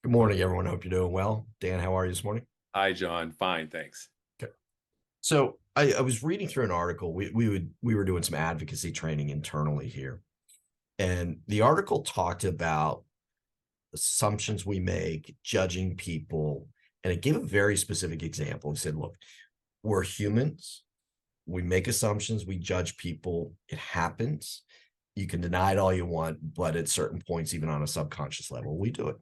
Good morning, everyone. Hope you're doing well. Dan, how are you this morning? Hi, John. Fine, thanks. Okay. So I was reading through an article. We were doing some advocacy training internally here, and the article talked about assumptions we make, judging people, and it gave a very specific example. It said, "Look, we're humans. We make assumptions. We judge people. It happens. You can deny it all you want, but at certain points, even on a subconscious level, we do it."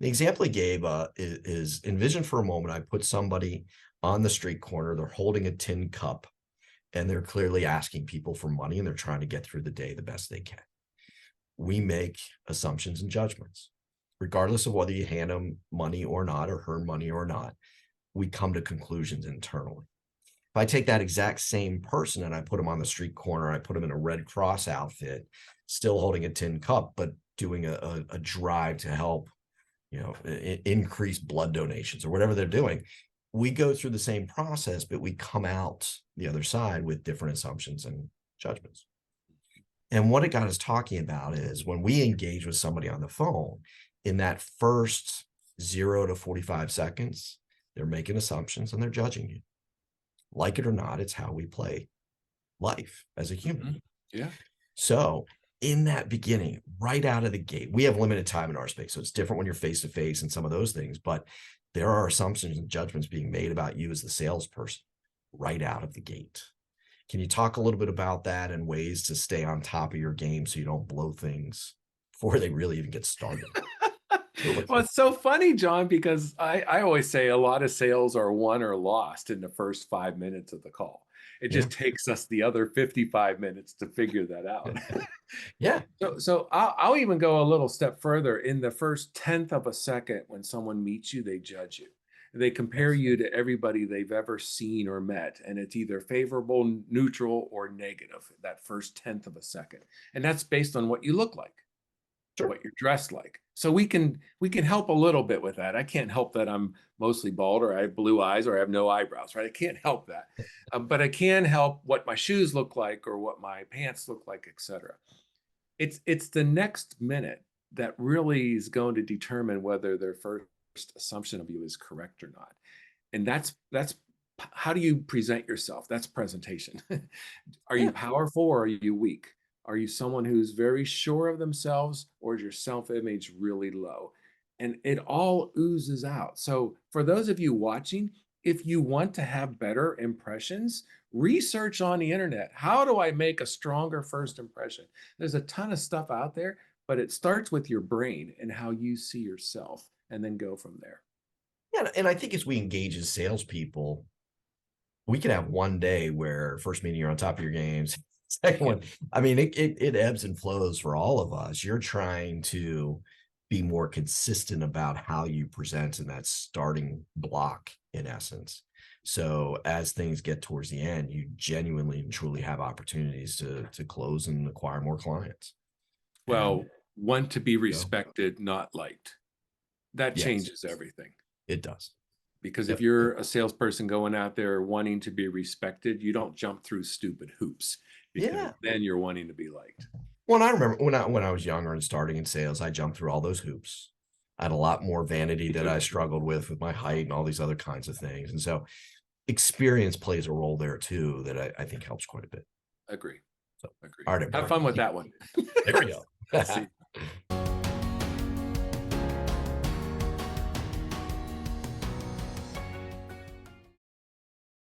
The example he gave is envision for a moment I put somebody on the street corner, they're holding a tin cup, and they're clearly asking people for money, and they're trying to get through the day the best they can. We make assumptions and judgments. Regardless of whether you hand them money or not, or earn money or not, we come to conclusions internally. If I take that exact same person and I put them on the street corner, I put them in a Red Cross outfit, still holding a tin cup, but doing a drive to help increase blood donations or whatever they're doing. We go through the same process, but we come out the other side with different assumptions and judgments. And what it got us talking about is when we engage with somebody on the phone, in that first 0 to 45 seconds, they're making assumptions and they're judging you. Like it or not, it's how we play life as a human. Yeah. So in that beginning, right out of the gate, we have limited time in our space. So it's different when you're face to face and some of those things, but there are assumptions and judgments being made about you as the salesperson right out of the gate. Can you talk a little bit about that and ways to stay on top of your game so you don't blow things before they really even get started? Well, it's so funny, John, because I always say a lot of sales are won or lost in the first 5 minutes of the call. It Yeah. just takes us the other 55 minutes to figure that out. Yeah. So I'll even go a little step further. In the first tenth of a second, when someone meets you, they judge you. They compare Yes. you to everybody they've ever seen or met, and it's either favorable, neutral, or negative, that first tenth of a second. And that's based on what you look like, Sure. what you're dressed like. So we can help a little bit with that. I can't help that I'm mostly bald or I have blue eyes or I have no eyebrows, right? I can't help that. But I can help what my shoes look like or what my pants look like, etc. It's the next minute that really is going to determine whether their first assumption of you is correct or not. And that's how do you present yourself? That's presentation. Are you Yeah. powerful or are you weak? Are you someone who's very sure of themselves or is your self-image really low? And it all oozes out. So for those of you watching, if you want to have better impressions, research on the internet. How do I make a stronger first impression? There's a ton of stuff out there, but it starts with your brain and how you see yourself and then go from there. Yeah. And I think as we engage as salespeople, we could have one day where first meeting you're on top of your games. Second Yeah. one, I mean, it ebbs and flows for all of us. You're trying to be more consistent about how you present in that starting block, in essence. So as things get towards the end, you genuinely and truly have opportunities to close and acquire more clients. And Well, want to be you know, respected, not liked. That yes, changes everything. it does. Because if Yep. you're a salesperson going out there wanting to be respected, you don't jump through stupid hoops because Yeah. then you're wanting to be liked. Well, I remember when I was younger and starting in sales, I jumped through all those hoops. I had a lot more vanity Me that I too. struggled with my height and all these other kinds of things. And so experience plays a role there too that I think helps quite a bit. Agree. So, Agree. all right, Have everybody. fun with that one. There we go. See.